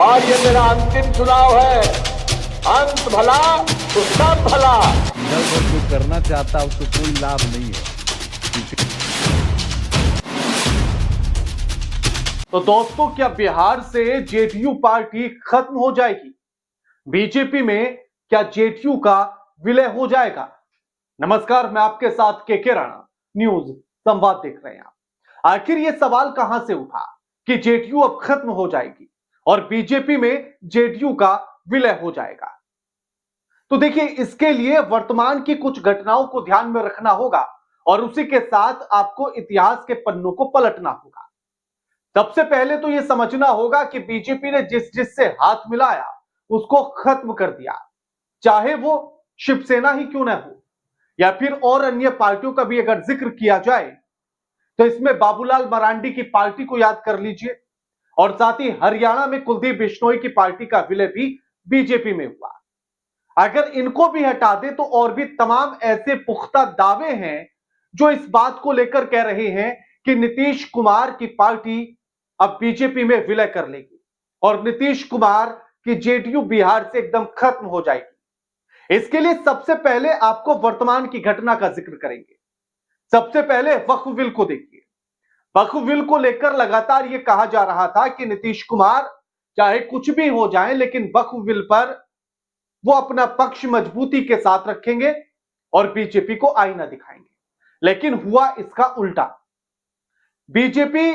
और ये मेरा अंतिम चुनाव है। अंत भला तो सब भला। इधर जो करना चाहता उसको कोई लाभ नहीं है। तो दोस्तों, क्या बिहार से जेडीयू पार्टी खत्म हो जाएगी? बीजेपी में क्या जेडीयू का विलय हो जाएगा? नमस्कार, मैं आपके साथ के राणा, न्यूज संवाद देख रहे हैं आप। आखिर यह सवाल कहां से उठा कि जेडीयू अब खत्म हो जाएगी और बीजेपी में जेडीयू का विलय हो जाएगा? तो देखिए, इसके लिए वर्तमान की कुछ घटनाओं को ध्यान में रखना होगा और उसी के साथ आपको इतिहास के पन्नों को पलटना होगा। सबसे पहले तो यह समझना होगा कि बीजेपी ने जिस जिससे हाथ मिलाया उसको खत्म कर दिया, चाहे वो शिवसेना ही क्यों ना हो या फिर और अन्य पार्टियों का भी अगर जिक्र किया जाए तो इसमें बाबूलाल मरांडी की पार्टी को याद कर लीजिए और साथ ही हरियाणा में कुलदीप बिश्नोई की पार्टी का विलय भी बीजेपी में हुआ। अगर इनको भी हटा दे तो और भी तमाम ऐसे पुख्ता दावे हैं जो इस बात को लेकर कह रहे हैं कि नीतीश कुमार की पार्टी अब बीजेपी में विलय कर लेगी और नीतीश कुमार की जेडीयू बिहार से एकदम खत्म हो जाएगी। इसके लिए सबसे पहले आपको वर्तमान की घटना का जिक्र करेंगे। सबसे पहले वक्फ बिल को देखिए। वक्फ बिल को लेकर लगातार यह कहा जा रहा था कि नीतीश कुमार चाहे कुछ भी हो जाए लेकिन वक्फ बिल पर वो अपना पक्ष मजबूती के साथ रखेंगे और बीजेपी को आईना दिखाएंगे। लेकिन हुआ इसका उल्टा। बीजेपी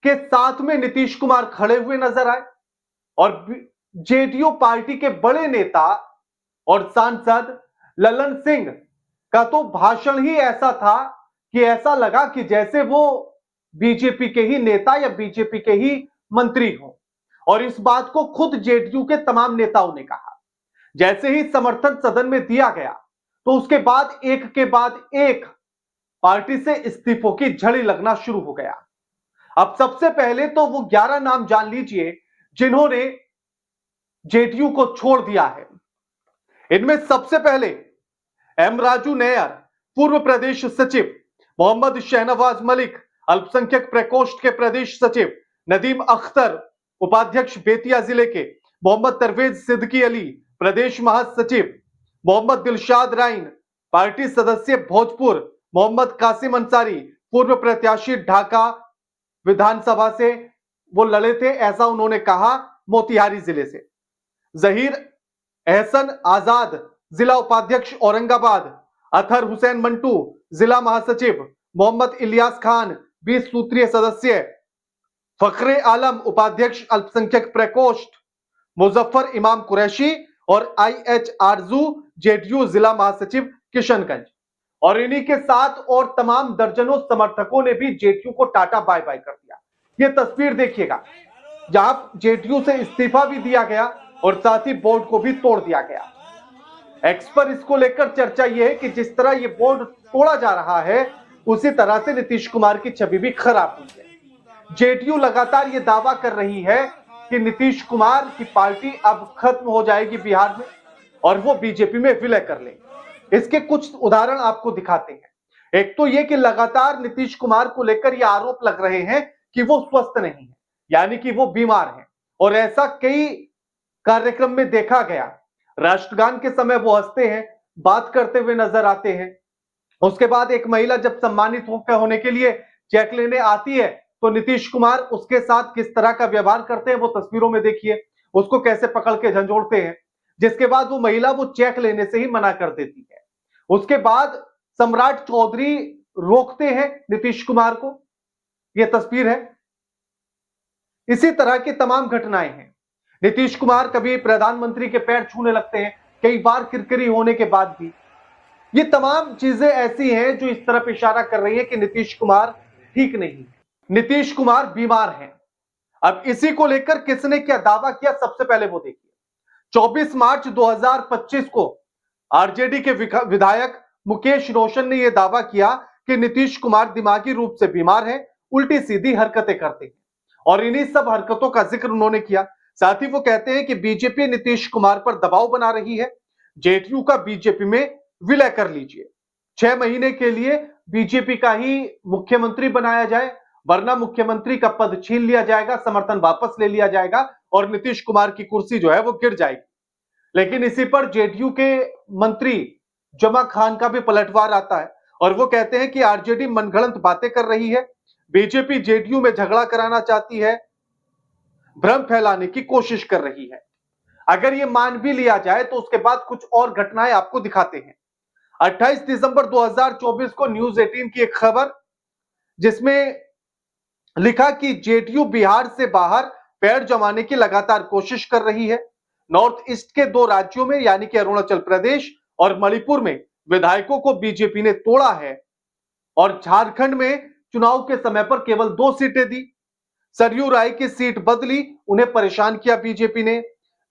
के साथ में नीतीश कुमार खड़े हुए नजर आए और जेडीयू पार्टी के बड़े नेता और सांसद ललन सिंह का तो भाषण ही ऐसा था कि ऐसा लगा कि जैसे वो बीजेपी के ही नेता या बीजेपी के ही मंत्री हो। और इस बात को खुद जेडीयू के तमाम नेताओं ने कहा। जैसे ही समर्थन सदन में दिया गया तो उसके बाद एक के बाद एक पार्टी से इस्तीफों की झड़ी लगना शुरू हो गया। अब सबसे पहले तो वो 11 नाम जान लीजिए जिन्होंने जेडीयू को छोड़ दिया है। इनमें सबसे पहले एम राजू नैयर, पूर्व प्रदेश सचिव, मोहम्मद शहनवाज मलिक, अल्पसंख्यक प्रकोष्ठ के प्रदेश सचिव, नदीम अख्तर, उपाध्यक्ष बेतिया जिले के, मोहम्मद तरवेज सिद्दकी अली, प्रदेश महासचिव, मोहम्मद दिलशाद राइन, पार्टी सदस्य भोजपुर, मोहम्मद कासिम अंसारी, पूर्व प्रत्याशी ढाका विधानसभा से वो लड़े थे, ऐसा उन्होंने कहा, मोतिहारी जिले से, जहीर एहसन आजाद, जिला उपाध्यक्ष औरंगाबाद, अतहर हुसैन मंटू, जिला महासचिव, मोहम्मद इलियास खान, 20 सूत्रीय सदस्य, फखरे आलम, उपाध्यक्ष अल्पसंख्यक प्रकोष्ठ, मुजफ्फर इमाम कुरैशी और IH आरजू, जेडीयू जिला महासचिव किशनगंज। और इन्हीं के साथ और तमाम दर्जनों समर्थकों ने भी जेडीयू को टाटा बाय बाय कर दिया। यह तस्वीर देखिएगा जहां जेडीयू से इस्तीफा भी दिया गया और साथ ही बोर्ड को भी तोड़ दिया गया। एक्स पर इसको लेकर चर्चा यह है कि जिस तरह यह बोर्ड तोड़ा जा रहा है उसी तरह से नीतीश कुमार की छवि भी खराब हुई है। जेडीयू लगातार यह दावा कर रही है कि नीतीश कुमार की पार्टी अब खत्म हो जाएगी बिहार में और वो बीजेपी में विलय कर लेंगे। इसके कुछ उदाहरण आपको दिखाते हैं। एक तो यह कि लगातार नीतीश कुमार को लेकर यह आरोप लग रहे हैं कि वो स्वस्थ नहीं है, यानी कि वो बीमार हैं, और ऐसा कई कार्यक्रम में देखा गया। राष्ट्रगान के समय वो हंसते हैं, बात करते हुए नजर आते हैं। उसके बाद एक महिला जब सम्मानित होने के लिए चेक लेने आती है तो नीतीश कुमार उसके साथ किस तरह का व्यवहार करते हैं वो तस्वीरों में देखिए। उसको कैसे पकड़ के झंझोड़ते हैं, जिसके बाद वो महिला वो चेक लेने से ही मना कर देती है। उसके बाद सम्राट चौधरी रोकते हैं नीतीश कुमार को, यह तस्वीर है। इसी तरह की तमाम घटनाएं हैं। नीतीश कुमार कभी प्रधानमंत्री के पैर छूने लगते हैं, कई बार किरकिरी होने के बाद भी। ये तमाम चीजें ऐसी हैं जो इस तरफ इशारा कर रही है कि नीतीश कुमार ठीक नहीं, नीतीश कुमार बीमार हैं। अब इसी को लेकर किसने क्या दावा किया, सबसे पहले वो देखिए। 24 मार्च 2025 को आरजेडी के विधायक मुकेश रोशन ने यह दावा किया कि नीतीश कुमार दिमागी रूप से बीमार है, उल्टी सीधी हरकतें करते हैं, और इन्हीं सब हरकतों का जिक्र उन्होंने किया। साथ ही वो कहते हैं कि बीजेपी नीतीश कुमार पर दबाव बना रही है, जेडीयू का बीजेपी में विलय कर लीजिए, 6 महीने के लिए बीजेपी का ही मुख्यमंत्री बनाया जाए, वरना मुख्यमंत्री का पद छीन लिया जाएगा, समर्थन वापस ले लिया जाएगा और नीतीश कुमार की कुर्सी जो है वो गिर जाएगी। लेकिन इसी पर जेडीयू के मंत्री जमा खान का भी पलटवार आता है और वो कहते हैं कि आरजेडी मनगढ़ंत बातें कर रही है, बीजेपी जेडीयू में झगड़ा कराना चाहती है, भ्रम फैलाने की कोशिश कर रही है। अगर ये मान भी लिया जाए तो उसके बाद कुछ और घटनाएं आपको दिखाते हैं। 28 दिसंबर 2024 को न्यूज 18 की एक खबर जिसमें लिखा कि जेडीयू बिहार से बाहर पैर जमाने की लगातार कोशिश कर रही है। नॉर्थ ईस्ट के दो राज्यों में यानी कि अरुणाचल प्रदेश और मणिपुर में विधायकों को बीजेपी ने तोड़ा है और झारखंड में चुनाव के समय पर केवल 2 सीटें दी। सरयू राय की सीट बदली, उन्हें परेशान किया बीजेपी ने।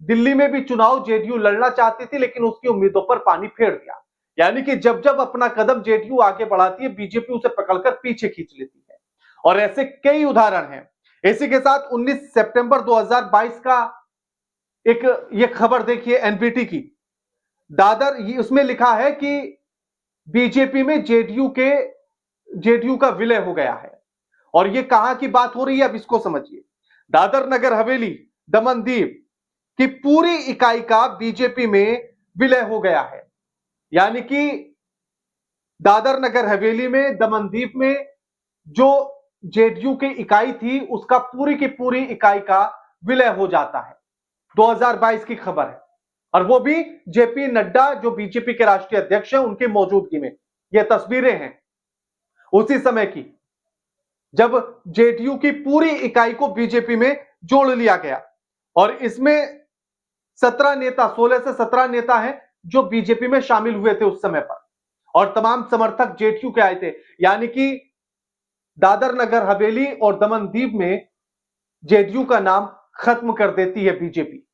दिल्ली में भी चुनाव जेडीयू लड़ना चाहती थी लेकिन उसकी उम्मीदों पर पानी फेर दिया। यानी कि जब जब अपना कदम जेडीयू आगे बढ़ाती है, बीजेपी उसे पकड़कर पीछे खींच लेती है और ऐसे कई उदाहरण हैं। इसी के साथ 19 सितंबर 2022 का एक ये खबर देखिए एनबीटी की, दादर, उसमें लिखा है कि बीजेपी में जेडीयू का विलय हो गया है। और ये कहां की बात हो रही है, अब इसको समझिए। दादर नगर हवेली दमनदीव की पूरी इकाई का बीजेपी में विलय हो गया है। यानी कि दादर नगर हवेली में, दमनदीप में जो जेडीयू की इकाई थी उसका पूरी की पूरी इकाई का विलय हो जाता है। 2022 की खबर है और वो भी जेपी नड्डा जो बीजेपी के राष्ट्रीय अध्यक्ष हैं उनकी मौजूदगी में। ये तस्वीरें हैं उसी समय की जब जेडीयू की पूरी इकाई को बीजेपी में जोड़ लिया गया और इसमें 17 नेता, 16 से 17 नेता हैं जो बीजेपी में शामिल हुए थे उस समय पर और तमाम समर्थक जेडीयू के आए थे। यानी कि दादर नगर हवेली और दमनदीप में जेडीयू का नाम खत्म कर देती है बीजेपी।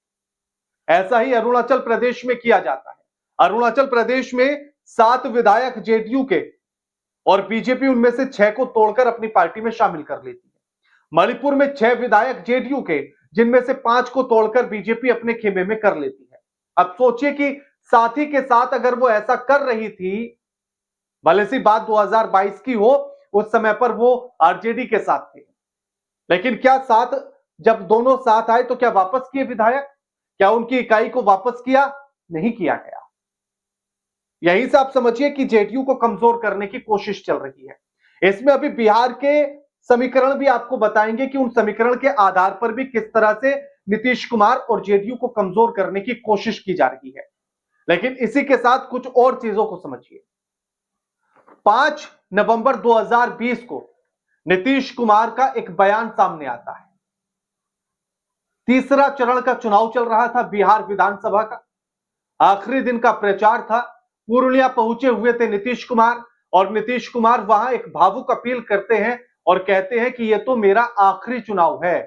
ऐसा ही अरुणाचल प्रदेश में किया जाता है। अरुणाचल प्रदेश में 7 विधायक जेडीयू के और बीजेपी उनमें से 6 को तोड़कर अपनी पार्टी में शामिल कर लेती है। मणिपुर में 6 विधायक जेडीयू के जिनमें से 5 को तोड़कर बीजेपी अपने खेमे में कर लेती है। अब सोचिए कि साथी के साथ अगर वो ऐसा कर रही थी, भले सी बात 2022 की हो, उस समय पर वो आरजेडी के साथ थे, लेकिन क्या साथ जब दोनों साथ आए तो क्या वापस किए विधायक? क्या उनकी इकाई को वापस किया? नहीं किया गया। यहीं से आप समझिए कि जेडीयू को कमजोर करने की कोशिश चल रही है। इसमें अभी बिहार के समीकरण भी आपको बताएंगे कि उन समीकरण के आधार पर भी किस तरह से नीतीश कुमार और जेडीयू को कमजोर करने की कोशिश की जा रही है। लेकिन इसी के साथ कुछ और चीजों को समझिए। 5 नवंबर 2020 को नीतीश कुमार का एक बयान सामने आता है। तीसरा चरण का चुनाव चल रहा था बिहार विधानसभा का, आखिरी दिन का प्रचार था। पूर्णिया पहुंचे हुए थे नीतीश कुमार और नीतीश कुमार वहां एक भावुक अपील करते हैं और कहते हैं कि यह तो मेरा आखिरी चुनाव है,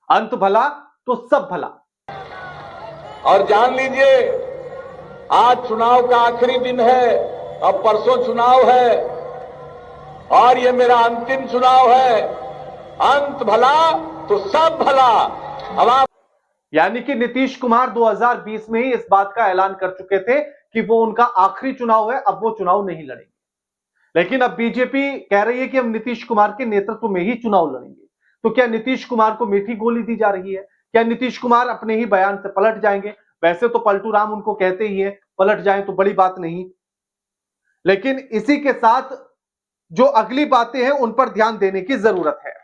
अंत भला तो सब भला। और जान लीजिए आज चुनाव का आखिरी दिन है, अब परसों चुनाव है और ये मेरा अंतिम चुनाव है, अंत भला तो सब भला। अब आप यानी कि नीतीश कुमार 2020 में ही इस बात का ऐलान कर चुके थे कि वो उनका आखिरी चुनाव है, अब वो चुनाव नहीं लड़ेंगे। लेकिन अब बीजेपी कह रही है कि हम नीतीश कुमार के नेतृत्व में ही चुनाव लड़ेंगे। तो क्या नीतीश कुमार को मीठी गोली दी जा रही है? क्या नीतीश कुमार अपने ही बयान से पलट जाएंगे? वैसे तो पलटू राम उनको कहते ही है, पलट जाएं तो बड़ी बात नहीं। लेकिन इसी के साथ जो अगली बातें हैं उन पर ध्यान देने की जरूरत है।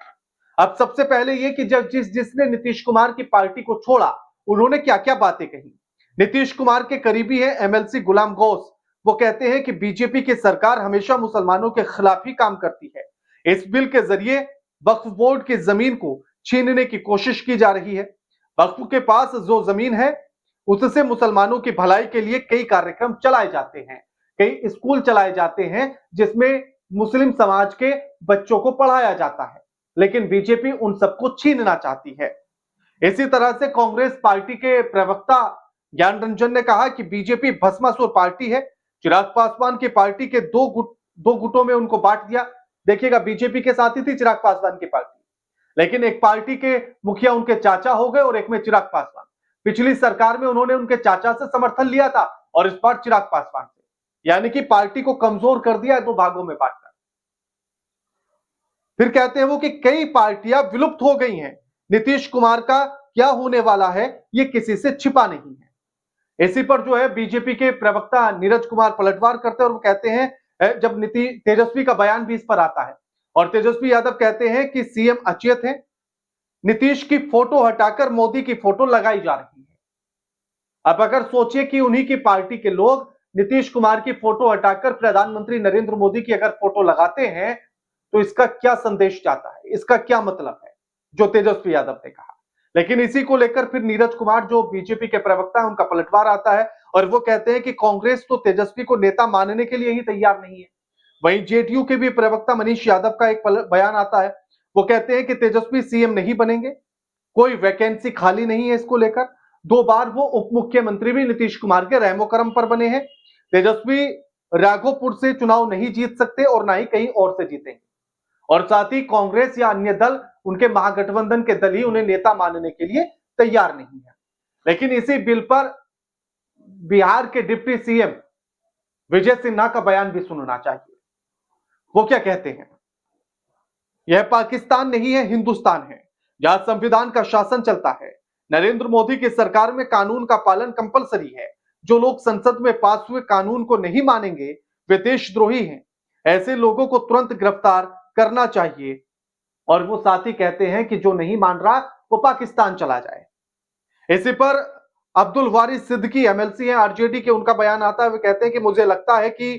अब सबसे पहले यह कि जब जिसने नीतीश कुमार की पार्टी को छोड़ा उन्होंने क्या क्या बातें कही। नीतीश कुमार के करीबी है एमएलसी गुलाम गौस, वो कहते हैं कि बीजेपी की सरकार हमेशा मुसलमानों के खिलाफ ही काम करती है। इस बिल के जरिए वक्फ बोर्ड की जमीन को छीनने की कोशिश की जा रही है। वक्फ के पास जो जमीन है उससे मुसलमानों की भलाई के लिए कई कार्यक्रम चलाए जाते हैं, कई स्कूल चलाए जाते हैं जिसमें मुस्लिम समाज के बच्चों को पढ़ाया जाता है, लेकिन बीजेपी उन सबको छीनना चाहती है। इसी तरह से कांग्रेस पार्टी के प्रवक्ता ज्ञान रंजन ने कहा कि बीजेपी भस्मासुर पार्टी है। चिराग पासवान की पार्टी के दो गुटों में उनको बांट दिया। देखिएगा, बीजेपी के साथ ही थी चिराग पासवान की पार्टी, लेकिन एक पार्टी के मुखिया उनके चाचा हो गए और एक में चिराग पासवान। पिछली सरकार में उन्होंने उनके चाचा से समर्थन लिया था और इस बार चिराग पासवान से, यानी कि पार्टी को कमजोर कर दिया है 2 भागों में बांटकर। फिर कहते हैं वो कि कई पार्टियां विलुप्त हो गई हैं। नीतीश कुमार का क्या होने वाला है ये किसी से छिपा नहीं है। इसी पर जो है बीजेपी के प्रवक्ता नीरज कुमार पलटवार करते हैं और वो कहते हैं, जब तेजस्वी का बयान भी इस पर आता है और तेजस्वी यादव कहते हैं कि सीएम अचेत है, नीतीश की फोटो हटाकर मोदी की फोटो लगाई जा रही है। अब अगर सोचिए कि उन्हीं की पार्टी के लोग नीतीश कुमार की फोटो हटाकर प्रधानमंत्री नरेंद्र मोदी की अगर फोटो लगाते हैं तो इसका क्या संदेश जाता है, इसका क्या मतलब है जो तेजस्वी यादव ने कहा। लेकिन इसी को लेकर फिर नीरज कुमार जो बीजेपी के प्रवक्ता है उनका पलटवार आता है और वो कहते हैं कि कांग्रेस तो तेजस्वी को नेता मानने के लिए ही तैयार नहीं है। वहीं जेडीयू के भी प्रवक्ता मनीष यादव का एक बयान आता है, वो कहते हैं कि तेजस्वी सीएम नहीं बनेंगे, कोई वैकेंसी खाली नहीं है। इसको लेकर 2 बार वो उप मुख्यमंत्री भी नीतीश कुमार के रहमो करम पर बने हैं। तेजस्वी राघोपुर से चुनाव नहीं जीत सकते और ना ही कहीं और से जीतेंगे और साथ ही कांग्रेस या अन्य दल, उनके महागठबंधन के दल ही उन्हें नेता मानने के लिए तैयार नहीं है। लेकिन इसी बिल पर बिहार के डिप्टी सीएम विजय सिन्हा का बयान भी सुनना चाहिए। वो क्या कहते हैं, यह पाकिस्तान नहीं है, हिंदुस्तान है, जहां संविधान का शासन चलता है। नरेंद्र मोदी की सरकार में कानून का पालन कंपलसरी है। जो लोग संसद में पास हुए कानून को नहीं मानेंगे वे देशद्रोही हैं। ऐसे लोगों को तुरंत गिरफ्तार करना चाहिए। और वो साथ ही कहते हैं कि जो नहीं मान रहा वो पाकिस्तान चला जाए। इसी पर अब्दुल वारिस सिद्दीकी एमएलसी हैं आरजेडी के, उनका बयान आता है। वे कहते हैं कि मुझे लगता है कि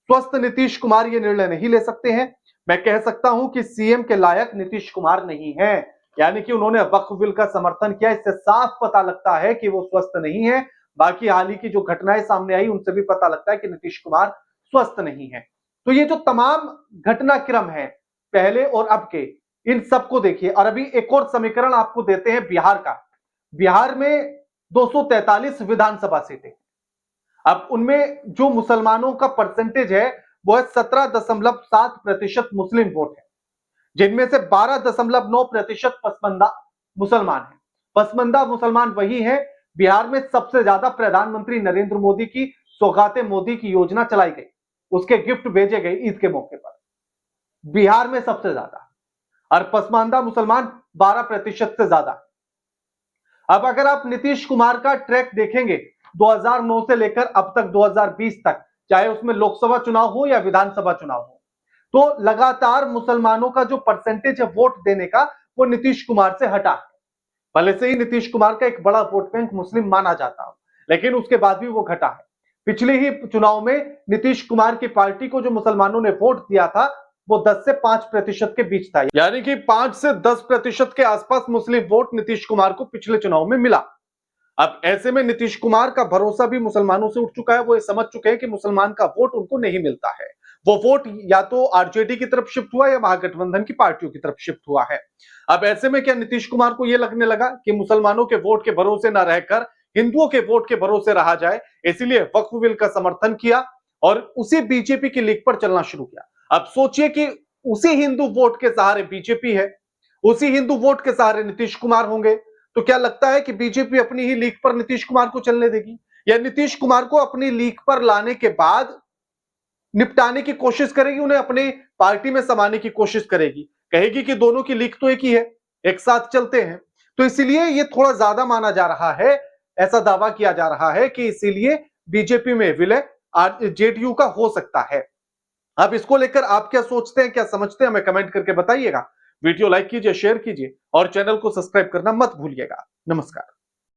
स्वस्थ नीतीश कुमार ये निर्णय नहीं ले सकते हैं। मैं कह सकता हूं कि सीएम के लायक नीतीश कुमार नहीं है। यानी कि उन्होंने वक्फ बिल का समर्थन किया, इससे साफ पता लगता है कि वो स्वस्थ नहीं है। बाकी हाल ही की जो घटनाएं सामने आई उनसे भी पता लगता है कि नीतीश कुमार स्वस्थ नहीं है। तो ये जो तमाम घटनाक्रम है पहले और अब के, इन सबको देखिए। और अभी एक और समीकरण आपको देते हैं बिहार का। बिहार में 243 विधानसभा सीटें, अब उनमें जो मुसलमानों का परसेंटेज है वो है 17.7% मुस्लिम वोट है, जिनमें से 12.9% पसमंदा मुसलमान है। पसमंदा मुसलमान वही है। बिहार में सबसे ज्यादा प्रधानमंत्री नरेंद्र मोदी की सौगाते मोदी की योजना चलाई गई, उसके गिफ्ट भेजे गए ईद के मौके पर, बिहार में सबसे ज्यादा। और पसमानदा मुसलमान 12% से ज्यादा। अब अगर आप नीतीश कुमार का ट्रैक देखेंगे 2009 से लेकर अब तक 2020 तक, चाहे उसमें लोकसभा चुनाव हो या विधानसभा चुनाव हो, तो लगातार मुसलमानों का जो परसेंटेज है वोट देने का वो नीतीश कुमार से हटा है। भले से ही नीतीश कुमार का एक बड़ा वोट बैंक मुस्लिम माना जाता हो, लेकिन उसके बाद भी वो घटा है। पिछले ही चुनाव में नीतीश कुमार की पार्टी को जो मुसलमानों ने वोट दिया था वो 10 से 5% के बीच था, यानी कि 5 से 10% के आसपास मुस्लिम वोट नीतीश कुमार को पिछले चुनाव में मिला। अब ऐसे में नीतीश कुमार का भरोसा भी मुसलमानों से उठ चुका है। वो ये समझ चुके हैं कि मुसलमान का वोट उनको नहीं मिलता है। वो वोट या तो आरजेडी की तरफ शिफ्ट हुआ या महागठबंधन की पार्टियों की तरफ शिफ्ट हुआ है। अब ऐसे में क्या नीतीश कुमार को यह लगने लगा कि मुसलमानों के वोट के भरोसे न रहकर हिंदुओं के वोट के भरोसे रहा जाए, इसलिए वक्फ बिल का समर्थन किया और उसी बीजेपी की लीक पर चलना शुरू किया। अब सोचिए कि उसी हिंदू वोट के सहारे बीजेपी है, उसी हिंदू वोट के सहारे नीतीश कुमार होंगे, तो क्या लगता है कि बीजेपी अपनी ही लीक पर नीतीश कुमार को चलने देगी, या नीतीश कुमार को अपनी लीक पर लाने के बाद निपटाने की कोशिश करेगी, उन्हें अपनी पार्टी में समाने की कोशिश करेगी, कहेगी कि दोनों की लीक तो एक ही है, एक साथ चलते हैं। तो इसीलिए ये थोड़ा ज्यादा माना जा रहा है, ऐसा दावा किया जा रहा है कि इसीलिए बीजेपी में विलय जेडीयू का हो सकता है। अब इसको लेकर आप क्या सोचते हैं, क्या समझते हैं, हमें कमेंट करके बताइएगा। वीडियो लाइक कीजिए, शेयर कीजिए और चैनल को सब्सक्राइब करना मत भूलिएगा। नमस्कार।